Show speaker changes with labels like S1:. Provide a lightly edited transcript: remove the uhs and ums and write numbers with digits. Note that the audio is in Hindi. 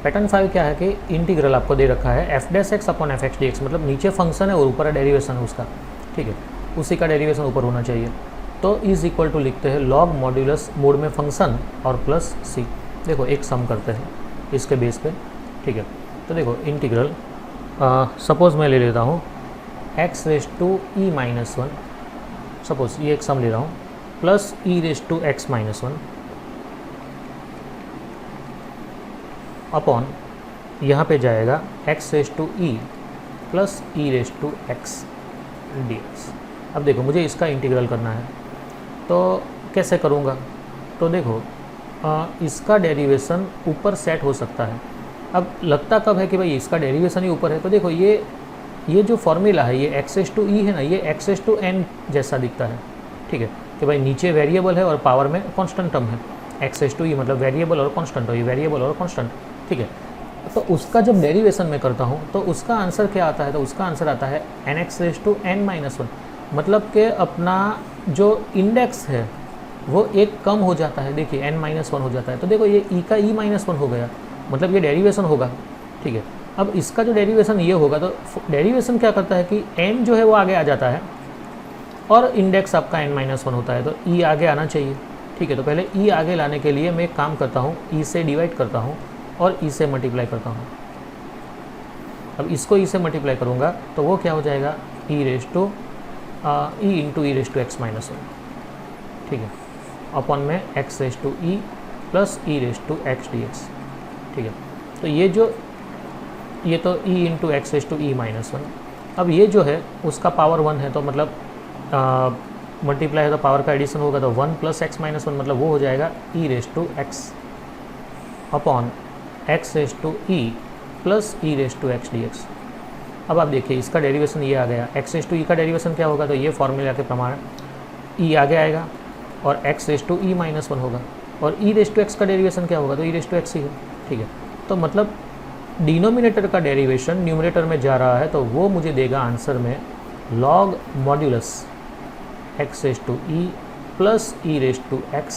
S1: पैटर्न 5 क्या है कि इंटीग्रल आपको दे रखा है F dash x upon F x d x, मतलब नीचे फंक्शन है और ऊपर डेरिवेशन है उसका, ठीक है, उसी का डेरिवेशन ऊपर होना चाहिए। तो इज इक्वल टू लिखते हैं लॉग मॉड्यूलस मोड में फंक्शन और प्लस सी। देखो एक सम करते हैं इसके बेस पे, ठीक है। तो देखो इंटीग्रल सपोज़ मैं ले लेता हूँ x raise to e minus one, suppose ये एक सम ले रहा हूँ, plus e raise to x minus one upon यहाँ पे जाएगा x raise to e plus e raise to x d x. अब देखो मुझे इसका इंटीग्रल करना है, तो कैसे करूँगा? तो देखो इसका डेरिवेशन ऊपर सेट हो सकता है। अब लगता कब है कि भाई इसका डेरिवेशन ही ऊपर है? तो देखो ये जो फॉर्मूला है ये एक्स एस टू ई है ना, ये एक्स एस टू एन जैसा दिखता है, ठीक है, कि भाई नीचे वेरिएबल है और पावर में कांस्टेंट टर्म है। एक्स एस टू ई मतलब वेरिएबल और कांस्टेंट, और ये वेरिएबल और कांस्टेंट, ठीक है। तो उसका जब डेरिवेशन में करता हूँ तो उसका आंसर क्या आता है? तो उसका आंसर आता है n x raise to n minus one, मतलब कि अपना जो इंडेक्स है वो एक कम हो जाता है। देखिए एन माइनस वन हो जाता है, तो देखो ये ई का ई माइनस वन हो गया, मतलब ये डेरिवेशन होगा, ठीक है। अब इसका जो डेरिवेशन ये होगा, तो डेरिवेशन क्या करता है कि n जो है वो आगे आ जाता है और इंडेक्स आपका n माइनस वन होता है, तो e आगे आना चाहिए, ठीक है। तो पहले e आगे लाने के लिए मैं एक काम करता हूँ, e से डिवाइड करता हूँ और e से मल्टीप्लाई करता हूँ। अब इसको e से मल्टीप्लाई करूँगा तो वो क्या हो जाएगा, e raise to e into e raise to x minus one, ठीक है, अपॉन में x raise to e plus e raise to x d x, ठीक है। तो ये तो e into x raise to e minus one. अब ये जो है उसका पावर वन है, तो मतलब मल्टीप्लाई है तो पावर का एडिशन होगा, तो one plus x minus one मतलब वो हो जाएगा e raise to x upon x raise to e plus e raise to x d x. अब आप देखिए इसका डेरिवेशन ये आ गया, एक्स रेस टू ई का डेरिवेशन क्या होगा? तो ये फॉर्मूला के प्रमाण e आगे आएगा और x raise to e minus one होगा, और ई रेस टू एक्स का डेरिवेशन क्या होगा? तो ई रेस टू एक्स ही है, ठीक है। तो मतलब डिनोमिनेटर का डेरिवेशन न्यूमरेटर में जा रहा है, तो वो मुझे देगा आंसर में log modulus x raise to e plus e raise to x